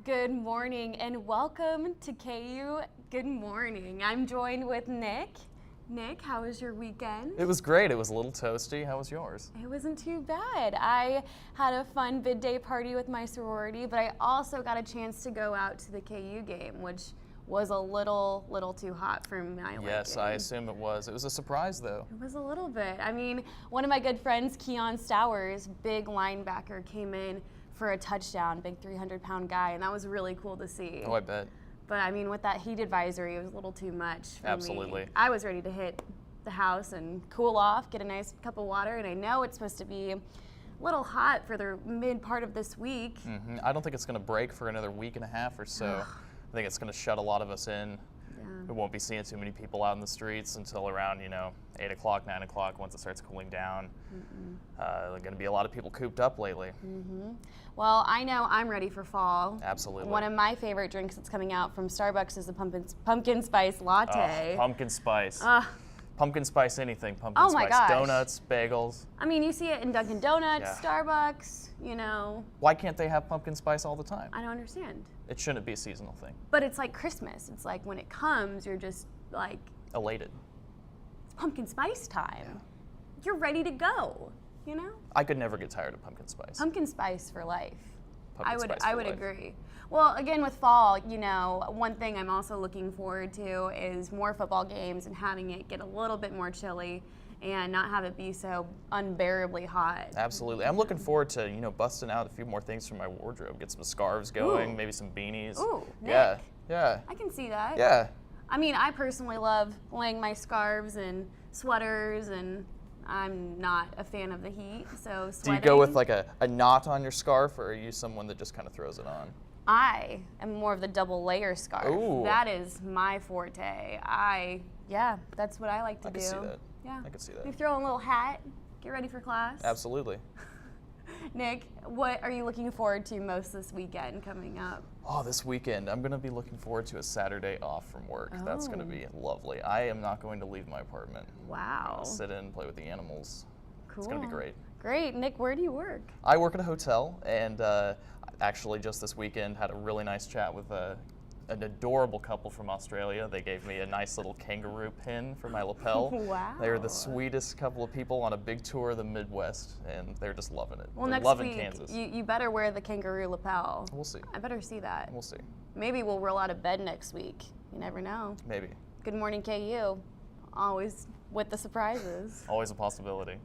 Good morning and welcome to KU. Good morning. I'm joined with Nick. Nick, how was your weekend? It was great. It was a little toasty. How was yours? It wasn't too bad. I had a fun bid-day party with my sorority, but I also got a chance to go out to the KU game, which was a little too hot for my liking. Yes, I assume it was. It was a surprise, though. It was a little bit. I mean, one of my good friends, Keon Stowers, big linebacker, came in for a touchdown, big 300-pound guy, and that was really cool to see. Oh, I bet. But I mean, with that heat advisory, it was a little too much for Absolutely. me. I was ready to hit the house and cool off, get a nice cup of water, and I know it's supposed to be a little hot for the mid part of this week. Mm-hmm. I don't think it's going to break for another week and a half or so. I think it's going to shut a lot of us in. Yeah. We won't be seeing too many people out in the streets until around, 8 o'clock, 9 o'clock, once it starts cooling down. There are going to be a lot of people cooped up lately. Mm-hmm. Well, I know I'm ready for fall. Absolutely. One of my favorite drinks that's coming out from Starbucks is the pumpkin spice latte. Oh, pumpkin spice. Pumpkin spice anything. Pumpkin Oh my spice gosh. donuts, bagels. I mean, you see it in Dunkin' Donuts, Yeah. Starbucks, Why can't they have pumpkin spice all the time? I don't understand. It shouldn't be a seasonal thing. But it's like Christmas. It's like when it comes, you're just like, Elated. it's pumpkin spice time. You're ready to go, I could never get tired of pumpkin spice. Pumpkin spice for life. Pumpkin spice I for would life. agree. Well, again, with fall, one thing I'm also looking forward to is more football games and having it get a little bit more chilly and not have it be so unbearably hot. Absolutely. I'm looking forward to, busting out a few more things from my wardrobe. Get some scarves going, Ooh. maybe some beanies. Ooh, Nick. Yeah. I can see that. Yeah. I mean, I personally love laying my scarves and sweaters, and I'm not a fan of the heat, so sweating. Do you go with like a knot on your scarf, or are you someone that just kind of throws it on? I am more of the double layer scarf. Ooh. That is my forte. That's what I like to I do. can see that. Yeah. I can see You that. throw on a little hat, get ready for class. Absolutely. Nick, what are you looking forward to most this weekend coming up? Oh, this weekend, I'm going to be looking forward to a Saturday off from work. That's going to Oh. be lovely. I am not going to leave my apartment. Wow. I'll sit in and play with the animals. Cool. It's going to be great. Great. Nick, where do you work? I work at a hotel, and actually just this weekend had a really nice chat with an adorable couple from Australia. They gave me a nice little kangaroo pin for my lapel. Wow. They're the sweetest couple of people on a big tour of the Midwest, and they're just loving it. Well, they're next loving week, Kansas. you better wear the kangaroo lapel. We'll see. I better see that. We'll see. Maybe we'll roll out of bed next week. You never know. Maybe. Good morning, KU. Always with the surprises. Always a possibility.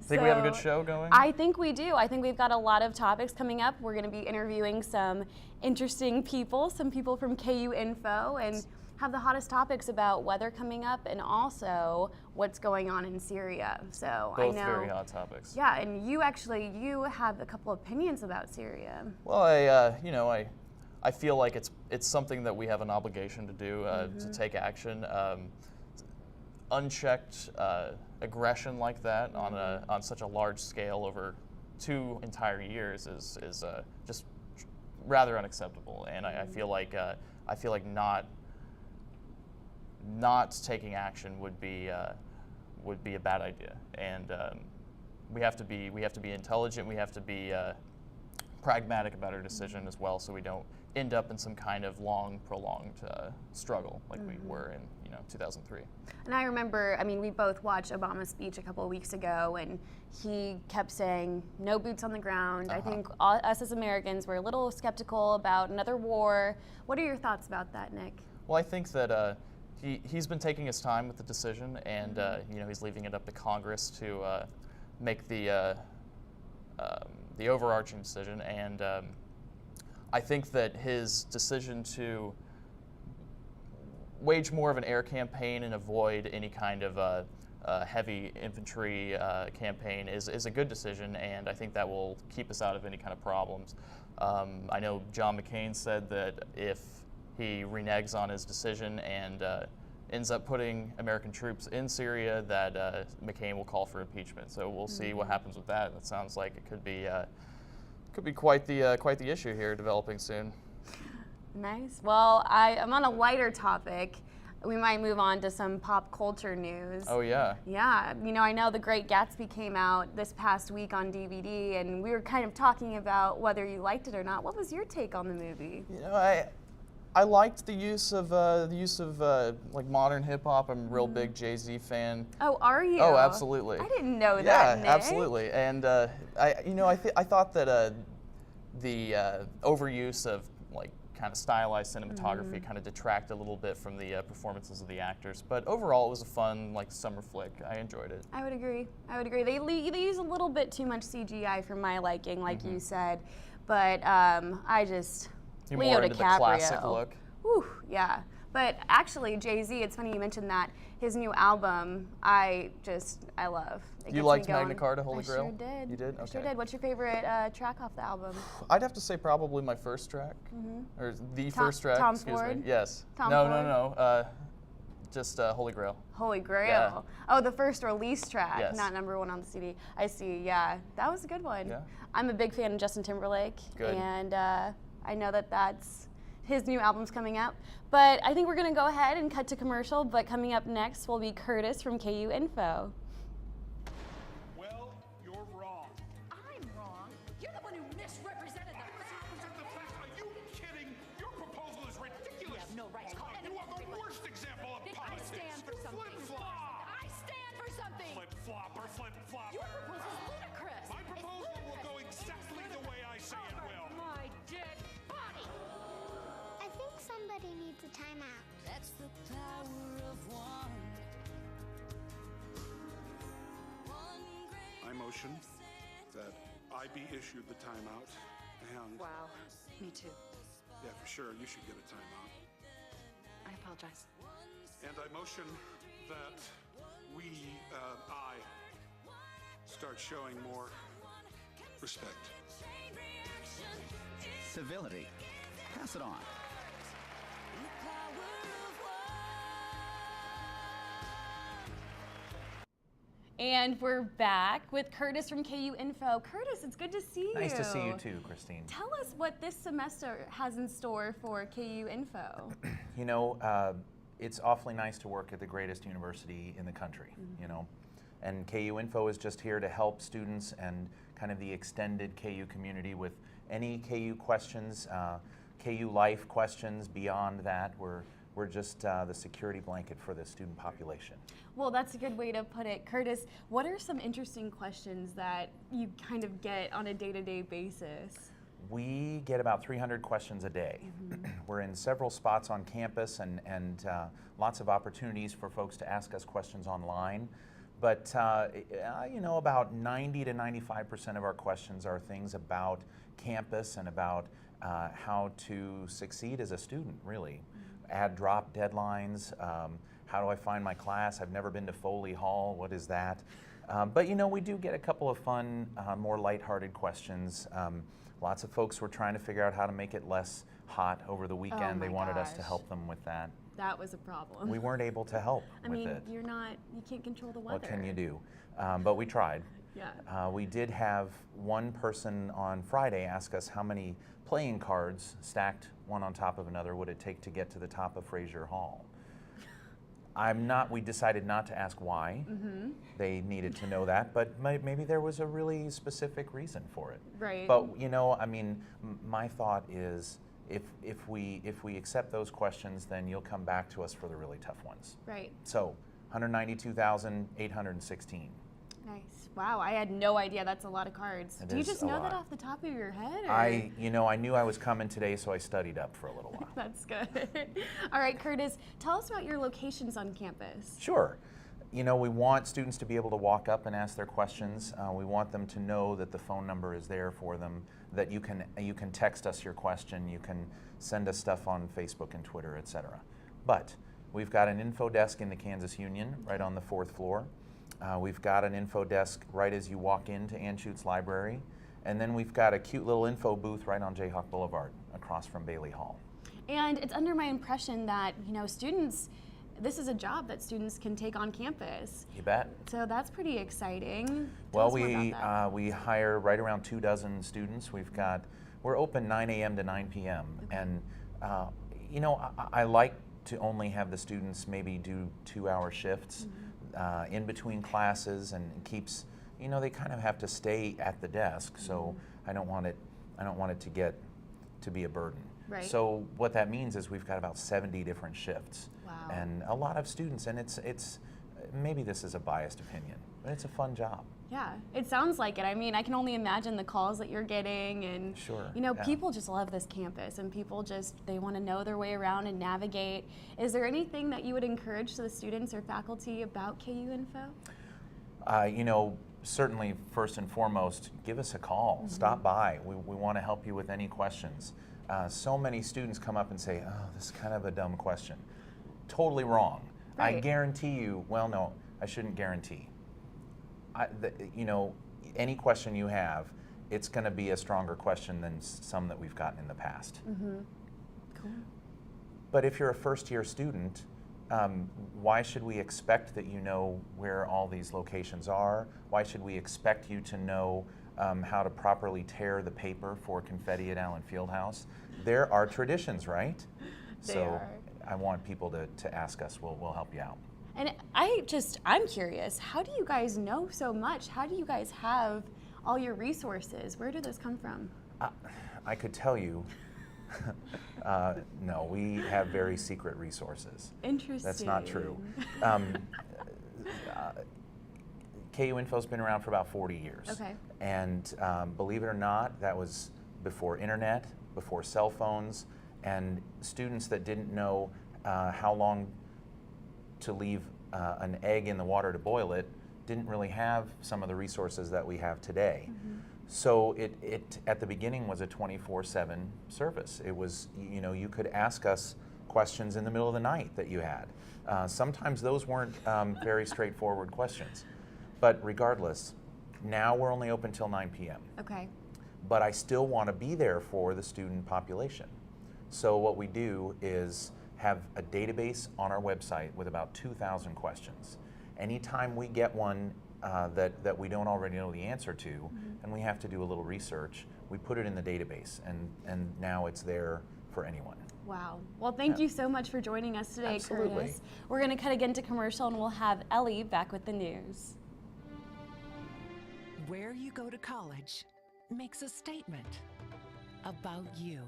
Think we have a good show going? I think we do. I think we've got a lot of topics coming up. We're going to be interviewing some interesting people, some people from KU Info, and have the hottest topics about weather coming up and also what's going on in Syria. So Both I know. very hot topics. Yeah, and you have a couple opinions about Syria. Well, I feel like it's something that we have an obligation to do, to take action. Unchecked aggression like that on such a large scale over 2 entire years is just rather unacceptable, and I feel like not taking action would be a bad idea, and we have to be intelligent. We have to be pragmatic about our decision as well, so we don't end up in some kind of long, prolonged struggle like we were in 2003. And I remember, we both watched Obama's speech a couple of weeks ago, and he kept saying, no boots on the ground. I think us as Americans were a little skeptical about another war. What are your thoughts about that, Nick? Well, I think that he's been taking his time with the decision, and he's leaving it up to Congress to make the overarching decision. And I think that his decision to wage more of an air campaign and avoid any kind of heavy infantry campaign is a good decision, and I think that will keep us out of any kind of problems. I know John McCain said that if he reneges on his decision and ends up putting American troops in Syria, that McCain will call for impeachment. So we'll see what happens with that. That sounds like it could be quite the issue here developing soon. Nice. Well, I'm on a lighter topic. we might move on to some pop culture news. Oh yeah. Yeah, I know The Great Gatsby came out this past week on DVD, and we were kind of talking about whether you liked it or not. What was your take on the movie? I liked the use of like modern hip hop. I'm a real big Jay-Z fan. Oh, are you? Oh, absolutely. I didn't know that, Yeah, Nick. absolutely. And I thought that the overuse of like kind of stylized cinematography kind of detracted a little bit from the performances of the actors. But overall, it was a fun like summer flick. I enjoyed it. I would agree. They use a little bit too much CGI for my liking, like you said. But You're Leo more into DiCaprio. the classic look. Whew, yeah. But actually, Jay-Z, it's funny you mentioned that. His new album, I love. It You gets liked me going. Magna Carta, Holy Grail? I sure did. You did? I Okay. sure did. What's your favorite track off the album? I'd have to say probably my first track, or the first track. Tom excuse Ford? me. Yes. Tom no, Ford? no. Just Holy Grail. Holy Grail. Yeah. Oh, the first release track, Yes. not #1 on the CD. I see. Yeah, that was a good one. Yeah. I'm a big fan of Justin Timberlake, Good. and I know that's his new album's coming out. But I think we're gonna go ahead and cut to commercial. But coming up next will be Curtis from KU Info. Well, you're wrong. I'm wrong. You're the one who misrepresented the facts. Are you kidding? Your proposal is ridiculous. You have no right to call You are the anyone. worst example of I politics. stand for something. Flip-flop. I stand for something. Flip-flopper, flip-flopper. Your proposal is ludicrous. My proposal It's will go ludicrous. exactly the way I say it will. My dead body. I think somebody needs a timeout. That's the power of one. I motion that I be issued the timeout, and Wow. Me too. yeah, for sure, you should get a timeout. I apologize. And I motion that I start showing more respect. Civility. Pass it on. And we're back with Curtis from KU Info. Curtis, it's good to see you. Nice to see you too, Christine. Tell us what this semester has in store for KU Info. You know, it's awfully nice to work at the greatest university in the country, you know. And KU Info is just here to help students and kind of the extended KU community with any KU questions, KU life questions beyond that. We're just the security blanket for the student population. Well, that's a good way to put it. Curtis, what are some interesting questions that you kind of get on a day-to-day basis? We get about 300 questions a day. We're in several spots on campus and lots of opportunities for folks to ask us questions online. But you know, about 90 to 95% of our questions are things about campus and about how to succeed as a student, really. Add drop deadlines, how do I find my class? I've never been to Foley Hall, what is that? But you know, we do get a couple of fun, more lighthearted questions. Lots of folks were trying to figure out how to make it less hot over the weekend. my They wanted us to gosh. help them with that. That was a problem. We weren't able to help I with mean, it. you can't control the weather. What can you do? But we tried. Yeah. We did have one person on Friday ask us how many playing cards stacked one on top of another would it take to get to the top of Frazier Hall. We decided not to ask why. They needed to know that, but maybe there was a really specific reason for it. Right. But you know, I mean, my thought is if we accept those questions, then you'll come back to us for the really tough ones. Right. So 192,816. Nice. Wow, I had no idea that's a lot of cards. It Do you is just a know that lot. off the top of your head? Or? I knew I was coming today, so I studied up for a little while. That's good. All right, Curtis, tell us about your locations on campus. Sure. You know, we want students to be able to walk up and ask their questions. We want them to know that the phone number is there for them, that you can text us your question, you can send us stuff on Facebook and Twitter, etc. But we've got an info desk in the Kansas Union right on the 4th floor. We've got an info desk right as you walk into Anschutz Library. And then we've got a cute little info booth right on Jayhawk Boulevard across from Bailey Hall. And it's under my impression that, students, this is a job that students can take on campus. You bet. So that's pretty exciting. Tell Well, us more about that. we hire right around 24 students. We're open 9 a.m. to 9 p.m. And I like to only have the students maybe do 2-hour shifts in between classes, and keeps, they kind of have to stay at the desk. So I don't want it to get to be a burden. Right. So what that means is we've got about 70 different shifts. Wow. And a lot of students, and it's maybe this is a biased opinion, but it's a fun job. Yeah, it sounds like it. I mean, I can only imagine the calls that you're getting, and Sure, people just love this campus, and people they want to know their way around and navigate. Is there anything that you would encourage to the students or faculty about KU Info? Certainly, first and foremost, give us a call. Stop by. We want to help you with any questions. So many students come up and say, "Oh, this is kind of a dumb question." Totally wrong. Right. I guarantee you. Well, no, I shouldn't guarantee. Any question you have, it's going to be a stronger question than some that we've gotten in the past. Cool. But if you're a first-year student, why should we expect that you know where all these locations are? Why should we expect you to know how to properly tear the paper for confetti at Allen Fieldhouse? There are traditions, right? They are. I want people to ask us. We'll help you out. And I'm curious, how do you guys know so much? How do you guys have all your resources? Where do those come from? I could tell you, no, we have very secret resources. Interesting. That's not true. KU Info's been around for about 40 years. Okay. And believe it or not, that was before internet, before cell phones, and students that didn't know how long to leave an egg in the water to boil it didn't really have some of the resources that we have today. So it at the beginning was a 24/7 service. It was, you could ask us questions in the middle of the night that you had. Sometimes those weren't very straightforward questions. But regardless, now we're only open till 9 p.m. Okay. But I still want to be there for the student population. So what we do is have a database on our website with about 2,000 questions. Anytime we get one that we don't already know the answer to, and we have to do a little research, we put it in the database, and now it's there for anyone. Wow. Well, thank you so much for joining us today, Absolutely. Curtis. We're going to cut again to commercial, and we'll have Ellie back with the news. Where you go to college makes a statement about you.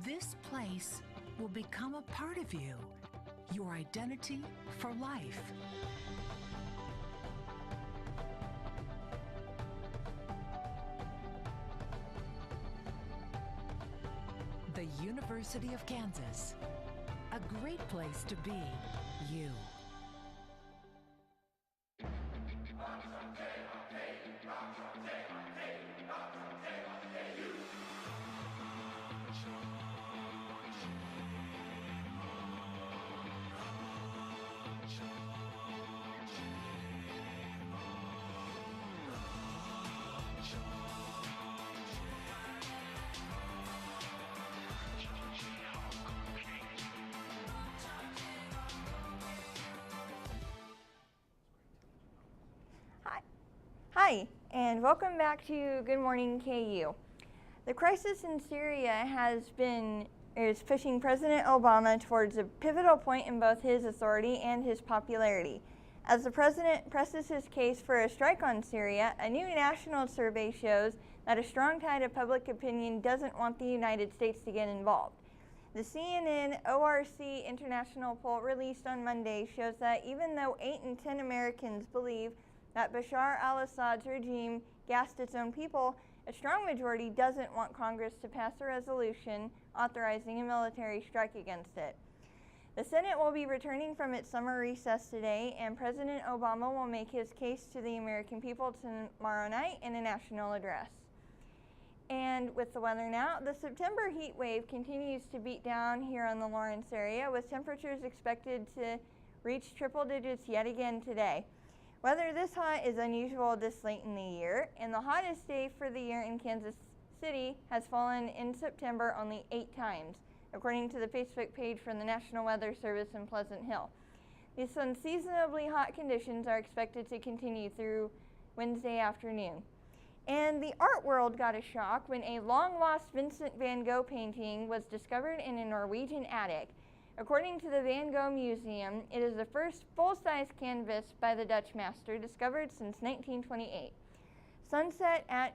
This place will become a part of you, your identity for life. The University of Kansas, a great place to be you. Hi, and welcome back to Good Morning KU. The crisis in Syria is pushing President Obama towards a pivotal point in both his authority and his popularity. As the president presses his case for a strike on Syria, a new national survey shows that a strong tide of public opinion doesn't want the United States to get involved. The CNN ORC International poll released on Monday shows that even though 8 in 10 Americans believe that Bashar al-Assad's regime gassed its own people, a strong majority doesn't want Congress to pass a resolution authorizing a military strike against it. The Senate will be returning from its summer recess today, and President Obama will make his case to the American people tomorrow night in a national address. And with the weather now, the September heat wave continues to beat down here on the Lawrence area, with temperatures expected to reach triple digits yet again today. Weather this hot is unusual this late in the year, and the hottest day for the year in Kansas City has fallen in September only 8 times, according to the Facebook page from the National Weather Service in Pleasant Hill. These unseasonably hot conditions are expected to continue through Wednesday afternoon. And the art world got a shock when a long-lost Vincent van Gogh painting was discovered in a Norwegian attic. According to the Van Gogh Museum, it is the first full-size canvas by the Dutch master discovered since 1928. Sunset at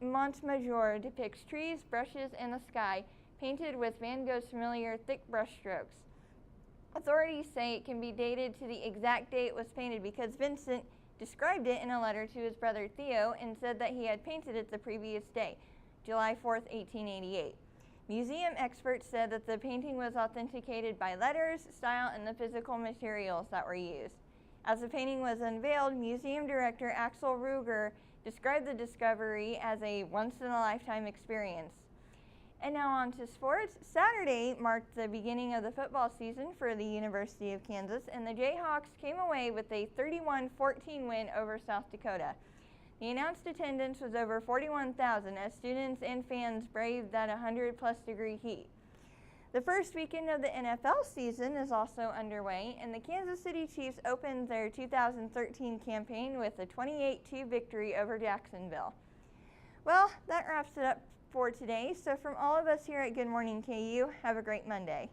Montmajour depicts trees, brushes, and the sky, painted with Van Gogh's familiar thick brushstrokes. Authorities say it can be dated to the exact date it was painted because Vincent described it in a letter to his brother Theo and said that he had painted it the previous day, July 4, 1888. Museum experts said that the painting was authenticated by letters, style, and the physical materials that were used. As the painting was unveiled, museum director Axel Ruger described the discovery as a once-in-a-lifetime experience. And now on to sports. Saturday marked the beginning of the football season for the University of Kansas, and the Jayhawks came away with a 31-14 win over South Dakota. The announced attendance was over 41,000 as students and fans braved that 100-plus degree heat. The first weekend of the NFL season is also underway, and the Kansas City Chiefs opened their 2013 campaign with a 28-2 victory over Jacksonville. Well, that wraps it up for today. So from all of us here at Good Morning KU, have a great Monday.